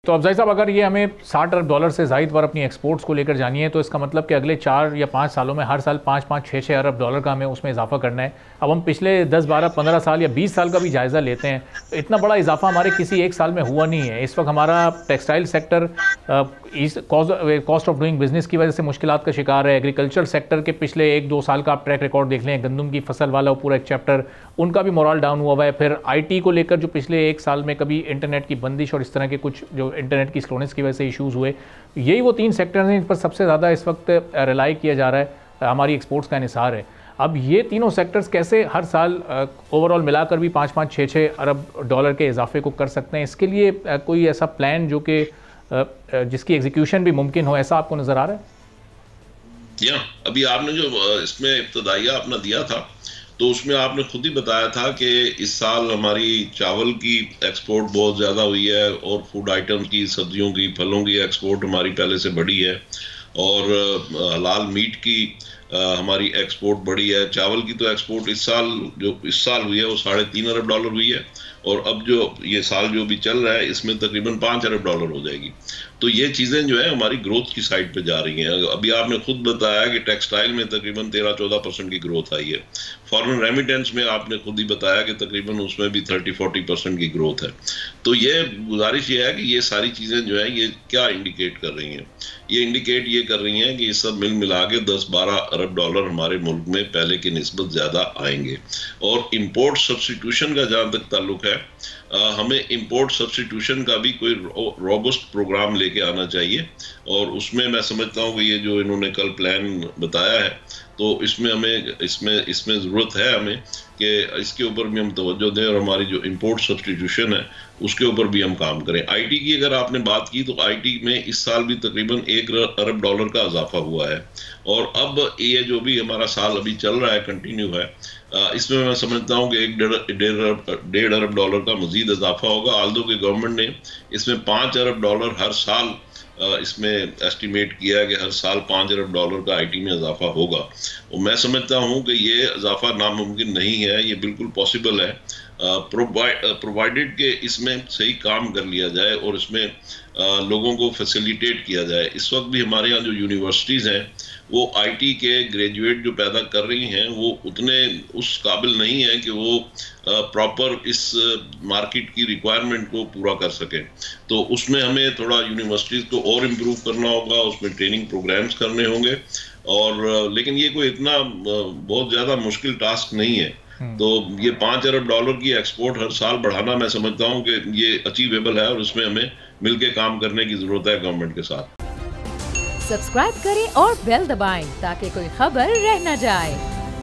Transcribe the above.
तो अफजाई साहब, अगर ये हमें 60 अरब डॉलर से ज़ायद पर अपनी एक्सपोर्ट्स को लेकर जानी है तो इसका मतलब कि अगले 4 या 5 सालों में हर साल 5-5, 6-6 अरब डॉलर का हमें उसमें इजाफा करना है। अब हम पिछले 10, 12, 15 साल या 20 साल का भी जायज़ा लेते हैं तो इतना बड़ा इजाफा हमारे किसी एक साल में हुआ नहीं है। इस वक्त हमारा textile sector cost of doing business की वजह से मुश्किलात का शिकार है। एग्रीकल्चर सेक्टर के पिछले 1-2 साल का आप ट्रैक रिकॉर्ड देख लें, गंदम की फसल वाला पूरा एक चैप्टर, उनका भी मोरल डाउन हुआ है। फिर IT को लेकर जो पिछले 1 साल में कभी इंटरनेट की बंदिश और इस तरह के कुछ जो इंटरनेट की स्लोनेस की वजह से इश्यूज़ हुए, यही वो 3 सेक्टर हैं इन पर सबसे ज़्यादा इस वक्त रिलाई किया जा रहा है, हमारी एक्सपोर्ट्स का इन्हिसार है। अब ये तीनों सेक्टर्स कैसे हर साल ओवरऑल मिलाकर भी 5-5, 6-6 अरब डॉलर के इजाफे को कर सकते हैं? इसके लिए कोई ऐसा प्लान जो कि जिसकी एग्जीक्यूशन भी मुमकिन हो, ऐसा आपको नज़र आ रहा है? अभी आपने जो इसमें इब्तदाइया अपना दिया था तो उसमें आपने खुद ही बताया था कि इस साल हमारी चावल की एक्सपोर्ट बहुत ज़्यादा हुई है और फूड आइटम की, सब्जियों की, फलों की एक्सपोर्ट हमारी पहले से बढ़ी है और हलाल मीट की हमारी एक्सपोर्ट बढ़ी है। चावल की तो एक्सपोर्ट इस साल हुई है वो 3.5 अरब डॉलर हुई है और अब जो ये साल जो भी चल रहा है इसमें तकरीबन 5 अरब डॉलर हो जाएगी। तो ये चीज़ें जो है हमारी ग्रोथ की साइड पे जा रही हैं। अभी आपने खुद बताया कि टेक्सटाइल में तकरीबन 13-14% की ग्रोथ आई है। फॉरेन रेमिटेंस में आपने खुद ही बताया कि तकरीबन उसमें भी 30-40% की ग्रोथ है। तो ये गुजारिश ये है कि ये सारी चीज़ें जो है ये क्या इंडिकेट कर रही हैं? ये इंडिकेट ये कर रही हैं कि ये सब मिल मिला के 10-12 अरब डॉलर हमारे मुल्क में पहले की निस्बत ज़्यादा आएंगे। और इम्पोर्ट सब्स्टिट्यूशन का जहाँ तक ताल्लुक है, हमें इंपोर्ट सब्स्टिट्यूशन का भी कोई रोबस्ट प्रोग्राम लेके आना चाहिए और उसमें मैं समझता हूँ कि ये जो इन्होंने कल प्लान बताया है तो इसमें हमें इसमें ज़रूरत है हमें कि इसके ऊपर भी हम तवज्जो दें और हमारी जो इंपोर्ट सब्स्टिट्यूशन है उसके ऊपर भी हम काम करें। IT की अगर आपने बात की तो IT में इस साल भी तकरीबन 1 अरब डॉलर का इजाफा हुआ है और अब ये जो भी हमारा साल अभी चल रहा है कंटिन्यू है, इसमें मैं समझता हूँ कि 1.5 अरब डॉलर का मजीद इजाफा होगा। आल्दो की गवर्नमेंट ने इसमें 5 अरब डॉलर हर साल इसमें एस्टिमेट किया है कि हर साल 5 अरब डॉलर का IT में इजाफा होगा और मैं समझता हूँ कि ये इजाफा नामुमकिन नहीं है, ये बिल्कुल पॉसिबल है प्रोवाइडेड कि इसमें सही काम कर लिया जाए और इसमें लोगों को फैसिलिटेट किया जाए। इस वक्त भी हमारे यहाँ जो यूनिवर्सिटीज़ हैं वो IT के ग्रेजुएट जो पैदा कर रही हैं वो उतने उस काबिल नहीं है कि वो प्रॉपर इस मार्केट की रिक्वायरमेंट को पूरा कर सकें। तो उसमें हमें थोड़ा यूनिवर्सिटीज़ को और इम्प्रूव करना होगा, उसमें ट्रेनिंग प्रोग्राम्स करने होंगे और लेकिन ये कोई इतना बहुत ज़्यादा मुश्किल टास्क नहीं है। तो ये 5 अरब डॉलर की एक्सपोर्ट हर साल बढ़ाना मैं समझता हूँ कि ये अचीवेबल है और उसमें हमें मिलके काम करने की जरूरत है गवर्नमेंट के साथ। सब्सक्राइब करें और बेल दबाएं ताकि कोई खबर रह न जाए।